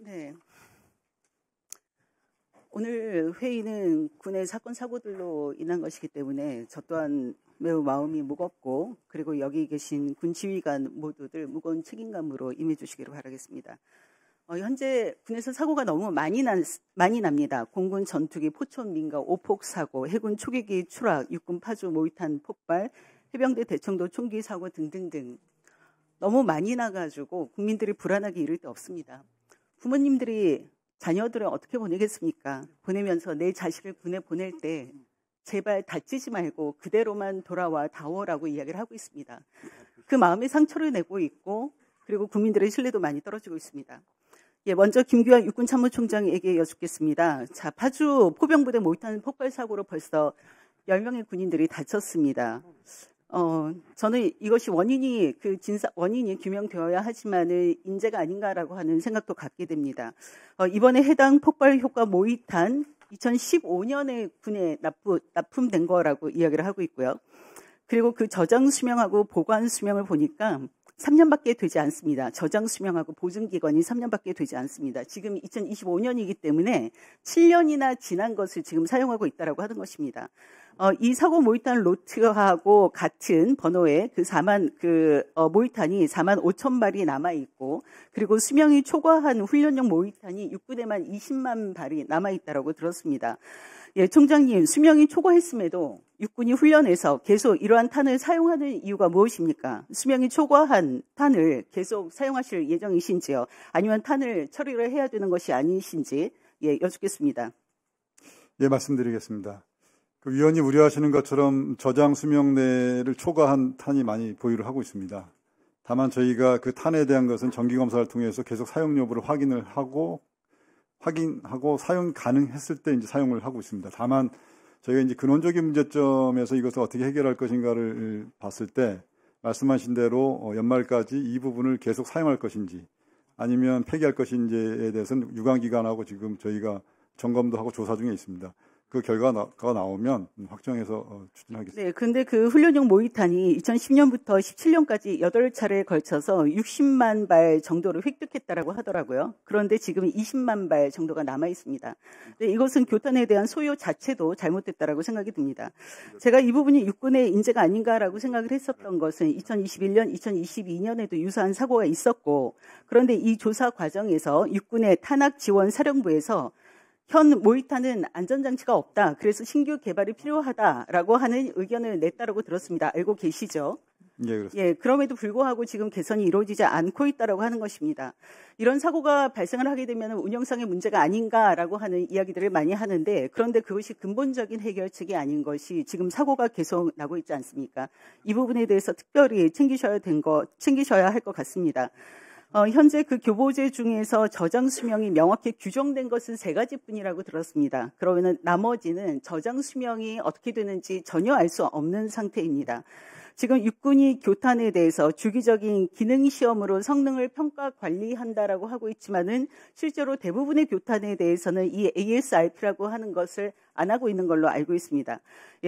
네. 오늘 회의는 군의 사건 사고들로 인한 것이기 때문에 저 또한 매우 마음이 무겁고 그리고 여기 계신 군 지휘관 모두들 무거운 책임감으로 임해 주시기를 바라겠습니다. 현재 군에서 사고가 너무 많이 납니다. 공군 전투기 포천 민가 오폭 사고, 해군 초계기 추락, 육군 파주 모의탄 폭발, 해병대 대청도 총기 사고 등등등 너무 많이 나가지고 국민들이 불안하게 이를 데 없습니다. 부모님들이 자녀들을 어떻게 보내겠습니까? 보내면서 내 자식을 군에 보낼 때 제발 다치지 말고 그대로만 돌아와 다오라고 이야기를 하고 있습니다. 그 마음에 상처를 내고 있고 그리고 국민들의 신뢰도 많이 떨어지고 있습니다. 먼저 김규환 육군참모총장에게 여쭙겠습니다. 자, 파주 포병부대 모의탄 폭발 사고로 벌써 10명의 군인들이 다쳤습니다. 저는 이것이 원인이 규명되어야 하지만은 인재가 아닌가라고 하는 생각도 갖게 됩니다. 이번에 해당 폭발 효과 모의탄 2015년에 군에 납품된 거라고 이야기를 하고 있고요. 그리고 그 저장 수명하고 보관 수명을 보니까 3년밖에 되지 않습니다. 저장 수명하고 보증 기간이 3년밖에 되지 않습니다. 지금 2025년이기 때문에 7년이나 지난 것을 지금 사용하고 있다라고 하는 것입니다. 이 사고 모의탄 로트하고 같은 번호의 모의탄이 4만 5천 발이 남아 있고, 그리고 수명이 초과한 훈련용 모의탄이 육군에만 20만 발이 남아 있다라고 들었습니다. 총장님, 수명이 초과했음에도 육군이 훈련에서 계속 이러한 탄을 사용하는 이유가 무엇입니까? 수명이 초과한 탄을 계속 사용하실 예정이신지요? 아니면 탄을 처리를 해야 되는 것이 아니신지 여쭙겠습니다. 말씀드리겠습니다. 그 위원이 우려하시는 것처럼 저장 수명 내를 초과한 탄이 많이 보유를 하고 있습니다. 다만 저희가 그 탄에 대한 것은 정기 검사를 통해서 계속 사용 여부를 확인하고 사용 가능했을 때 이제 사용을 하고 있습니다. 다만 저희가 이제 근원적인 문제점에서 이것을 어떻게 해결할 것인가를 봤을 때 말씀하신 대로 연말까지 이 부분을 계속 사용할 것인지 아니면 폐기할 것인지에 대해서는 유관기관하고 지금 저희가 점검도 하고 조사 중에 있습니다. 그 결과가 나오면 확정해서 추진하겠습니다. 네, 근데 그 훈련용 모의탄이 2010년부터 17년까지 8차례에 걸쳐서 60만 발 정도를 획득했다라고 하더라고요. 그런데 지금 20만 발 정도가 남아 있습니다. 네, 이것은 교탄에 대한 소요 자체도 잘못됐다라고 생각이 듭니다. 제가 이 부분이 육군의 인재가 아닌가라고 생각을 했었던 것은 2021년, 2022년에도 유사한 사고가 있었고, 그런데 이 조사 과정에서 육군의 탄학지원사령부에서 현 모의탄은 안전장치가 없다. 그래서 신규 개발이 필요하다라고 하는 의견을 냈다라고 들었습니다. 알고 계시죠? 그렇습니다. 그럼에도 불구하고 지금 개선이 이루어지지 않고 있다라고 하는 것입니다. 이런 사고가 발생을 하게 되면 운영상의 문제가 아닌가라고 하는 이야기들을 많이 하는데, 그런데 그것이 근본적인 해결책이 아닌 것이 지금 사고가 계속 나고 있지 않습니까? 이 부분에 대해서 특별히 챙기셔야 할 것 같습니다. 현재 그 교보제 중에서 저장 수명이 명확히 규정된 것은 3가지뿐이라고 들었습니다. 그러면 나머지는 저장 수명이 어떻게 되는지 전혀 알 수 없는 상태입니다. 지금 육군이 교탄에 대해서 주기적인 기능 시험으로 성능을 평가 관리한다라고 하고 있지만은 실제로 대부분의 교탄에 대해서는 이 ASRP라고 하는 것을 안 하고 있는 걸로 알고 있습니다.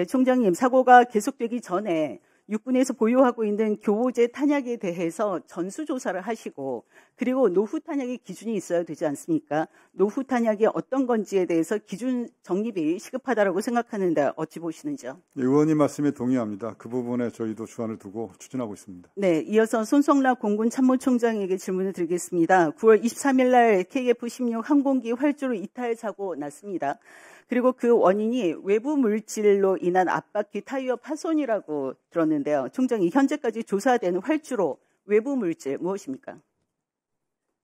총장님, 사고가 계속되기 전에 육군에서 보유하고 있는 교보제 탄약에 대해서 전수조사를 하시고, 그리고 노후 탄약의 기준이 있어야 되지 않습니까? 노후 탄약이 어떤 건지에 대해서 기준 정립이 시급하다고 생각하는데 어찌 보시는지요? 의원님 말씀에 동의합니다. 그 부분에 저희도 주안을 두고 추진하고 있습니다. 네, 이어서 손성락 공군 참모총장에게 질문을 드리겠습니다. 9월 23일 날 KF-16 항공기 활주로 이탈 사고 났습니다. 그리고 그 원인이 외부 물질로 인한 앞바퀴 타이어 파손이라고 들었는데요. 총장이 현재까지 조사된 활주로 외부 물질 무엇입니까?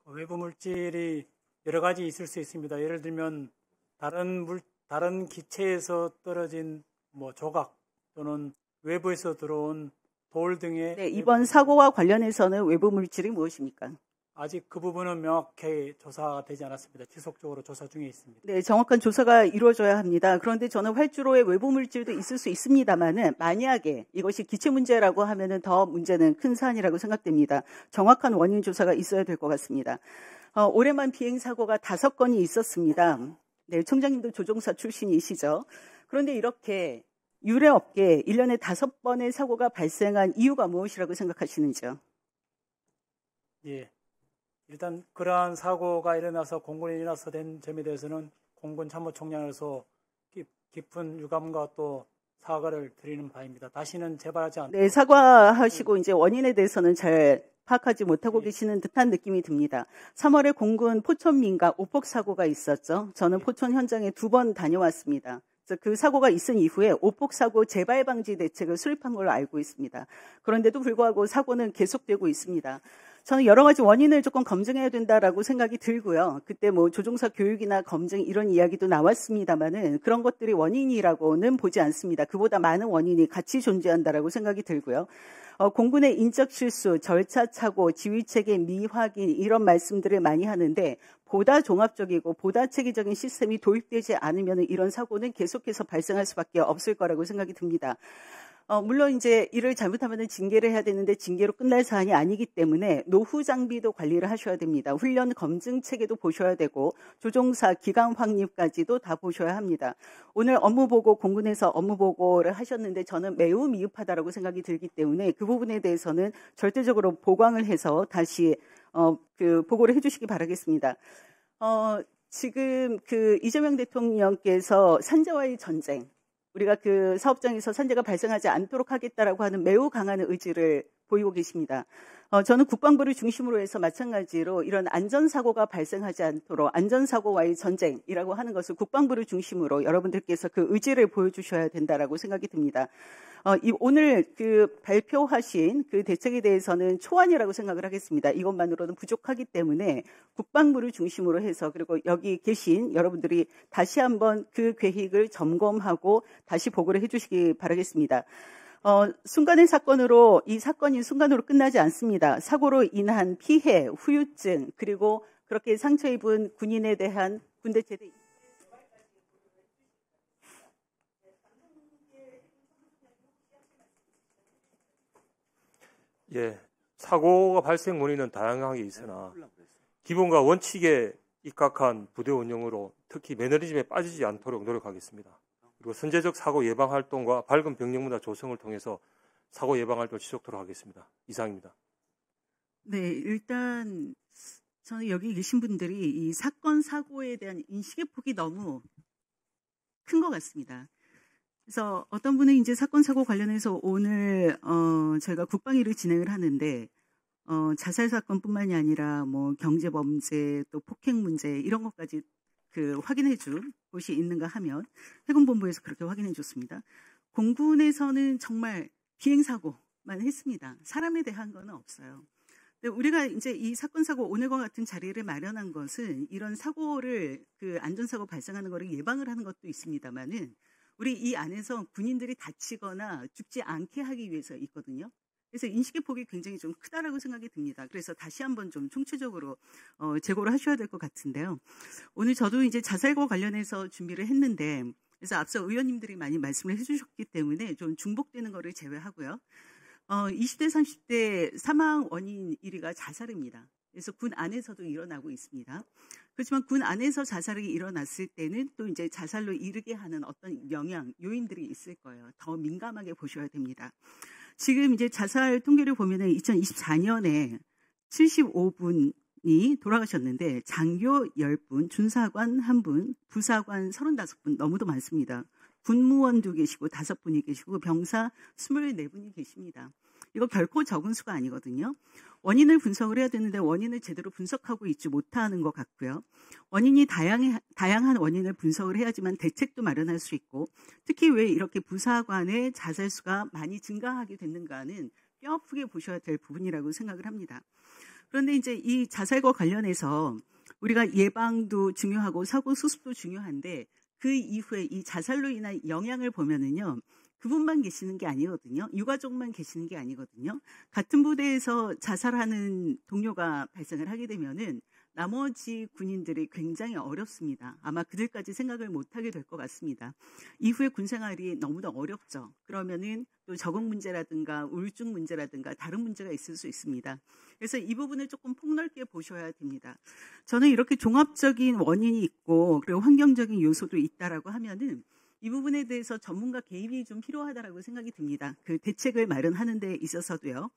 외부 물질이 여러 가지 있을 수 있습니다. 예를 들면 다른 기체에서 떨어진 조각 또는 외부에서 들어온 돌 등의. 네, 이번 사고와 관련해서는 외부 물질이 무엇입니까? 아직 그 부분은 명확히 조사되지 않았습니다. 지속적으로 조사 중에 있습니다. 네, 정확한 조사가 이루어져야 합니다. 그런데 저는 활주로에 외부 물질도 있을 수 있습니다만은 만약에 이것이 기체 문제라고 하면은 더 문제는 큰 사안이라고 생각됩니다. 정확한 원인 조사가 있어야 될 것 같습니다. 올해만 비행 사고가 5건이 있었습니다. 네, 총장님도 조종사 출신이시죠. 그런데 이렇게 유례없게 1년에 5번의 사고가 발생한 이유가 무엇이라고 생각하시는지요? 예. 일단 그러한 사고가 일어나서 공군에 일어나서 된 점에 대해서는 공군 참모총장으로서 깊은 유감과 또 사과를 드리는 바입니다. 다시는 재발하지 않도록. 네, 사과하시고 이제 원인에 대해서는 잘 파악하지 못하고 계시는 듯한 느낌이 듭니다. 3월에 공군 포천 민가 오폭 사고가 있었죠. 저는 포천 현장에 2번 다녀왔습니다. 그 사고가 있은 이후에 오폭 사고 재발 방지 대책을 수립한 걸로 알고 있습니다. 그런데도 불구하고 사고는 계속되고 있습니다. 저는 여러 가지 원인을 조금 검증해야 된다라고 생각이 들고요. 그때 뭐 조종사 교육이나 검증 이런 이야기도 나왔습니다만은 그런 것들이 원인이라고는 보지 않습니다. 그보다 많은 원인이 같이 존재한다라고 생각이 들고요. 공군의 인적 실수, 절차 착오, 지휘체계 미확인 이런 말씀들을 많이 하는데 보다 종합적이고 보다 체계적인 시스템이 도입되지 않으면 이런 사고는 계속해서 발생할 수밖에 없을 거라고 생각이 듭니다. 물론 이제 일을 잘못하면 징계를 해야 되는데 징계로 끝날 사안이 아니기 때문에 노후 장비도 관리를 하셔야 됩니다. 훈련 검증 체계도 보셔야 되고 조종사 기강 확립까지도 다 보셔야 합니다. 오늘 업무보고 공군에서 업무보고를 하셨는데 저는 매우 미흡하다라고 생각이 들기 때문에 그 부분에 대해서는 절대적으로 보강을 해서 다시 그 보고를 해주시기 바라겠습니다. 지금 그 이재명 대통령께서 산재와의 전쟁 우리가 그 사업장에서 산재가 발생하지 않도록 하겠다라고 하는 매우 강한 의지를 보이고 계십니다. 저는 국방부를 중심으로 해서 마찬가지로 이런 안전사고가 발생하지 않도록 안전사고와의 전쟁이라고 하는 것을 국방부를 중심으로 여러분들께서 그 의지를 보여주셔야 된다라고 생각이 듭니다. 오늘 그 발표하신 그 대책에 대해서는 초안이라고 생각을 하겠습니다. 이것만으로는 부족하기 때문에 국방부를 중심으로 해서 그리고 여기 계신 여러분들이 다시 한번 그 계획을 점검하고 다시 보고를 해주시기 바라겠습니다. 순간의 사건으로 이 사건이 순간으로 끝나지 않습니다. 사고로 인한 피해, 후유증 그리고 그렇게 상처 입은 군인에 대한 군대 제대 예, 사고가 발생 원인은 다양하게 있으나 기본과 원칙에 입각한 부대 운영으로 특히 매너리즘에 빠지지 않도록 노력하겠습니다. 그리고 선제적 사고 예방 활동과 밝은 병력 문화 조성을 통해서 사고 예방 활동을 지속토록 하겠습니다. 이상입니다. 네, 일단 저는 여기 계신 분들이 이 사건 사고에 대한 인식의 폭이 너무 큰 것 같습니다. 그래서 어떤 분은 이제 사건 사고 관련해서 오늘 저희가 국방위를 진행을 하는데 자살 사건뿐만이 아니라 뭐 경제 범죄 또 폭행 문제 이런 것까지 그 확인해 준 곳이 있는가 하면 해군본부에서 그렇게 확인해 줬습니다. 공군에서는 정말 비행사고만 했습니다. 사람에 대한 건 없어요. 근데 우리가 이제 이 사건 사고 오늘과 같은 자리를 마련한 것은 이런 사고를 그 안전사고 발생하는 것을 예방을 하는 것도 있습니다만은 우리 이 안에서 군인들이 다치거나 죽지 않게 하기 위해서 있거든요. 그래서 인식의 폭이 굉장히 좀 크다라고 생각이 듭니다. 그래서 다시 한번 좀 총체적으로 재고를 하셔야 될 것 같은데요. 오늘 저도 이제 자살과 관련해서 준비를 했는데 그래서 앞서 의원님들이 많이 말씀을 해주셨기 때문에 좀 중복되는 거를 제외하고요. 20대, 30대 사망 원인 1위가 자살입니다. 그래서 군 안에서도 일어나고 있습니다. 그렇지만 군 안에서 자살이 일어났을 때는 또 이제 자살로 이르게 하는 어떤 영향, 요인들이 있을 거예요. 더 민감하게 보셔야 됩니다. 지금 이제 자살 통계를 보면은 2024년에 75분이 돌아가셨는데 장교 10분, 준사관 1분, 부사관 35분 너무도 많습니다. 군무원도 계시고 5분이 계시고 병사 24분이 계십니다. 이거 결코 적은 수가 아니거든요. 원인을 분석을 해야 되는데 원인을 제대로 분석하고 있지 못하는 것 같고요. 원인이 다양한 원인을 분석을 해야지만 대책도 마련할 수 있고 특히 왜 이렇게 부사관의 자살수가 많이 증가하게 됐는가는 뼈아프게 보셔야 될 부분이라고 생각을 합니다. 그런데 이제 이 자살과 관련해서 우리가 예방도 중요하고 사고 수습도 중요한데 그 이후에 이 자살로 인한 영향을 보면은요. 그분만 계시는 게 아니거든요. 유가족만 계시는 게 아니거든요. 같은 부대에서 자살하는 동료가 발생을 하게 되면은 나머지 군인들이 굉장히 어렵습니다. 아마 그들까지 생각을 못하게 될 것 같습니다. 이후에 군 생활이 너무나 어렵죠. 그러면은 또 적응 문제라든가 우울증 문제라든가 다른 문제가 있을 수 있습니다. 그래서 이 부분을 조금 폭넓게 보셔야 됩니다. 저는 이렇게 종합적인 원인이 있고 그리고 환경적인 요소도 있다라고 하면은 이 부분에 대해서 전문가 개입이 좀 필요하다라고 생각이 듭니다. 그 대책을 마련하는 데 있어서도요.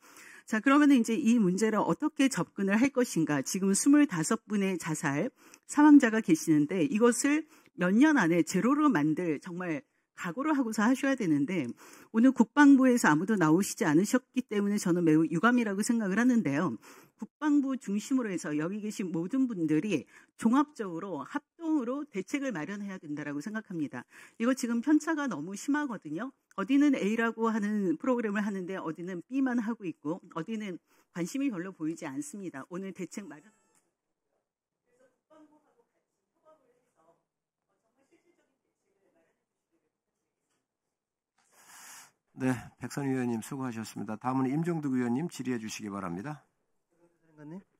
자, 그러면 이제 이 문제를 어떻게 접근을 할 것인가. 지금 25분의 자살 사망자가 계시는데 이것을 몇 년 안에 제로로 만들 정말 각오를 하고서 하셔야 되는데 오늘 국방부에서 아무도 나오시지 않으셨기 때문에 저는 매우 유감이라고 생각을 하는데요. 국방부 중심으로 해서 여기 계신 모든 분들이 종합적으로 합동으로 대책을 마련해야 된다고 생각합니다. 이거 지금 편차가 너무 심하거든요. 어디는 A라고 하는 프로그램을 하는데 어디는 B만 하고 있고 어디는 관심이 별로 보이지 않습니다. 오늘 대책 마련. 네, 백선 의원님 수고하셨습니다. 다음은 임종득 의원님 질의해 주시기 바랍니다. 장관님.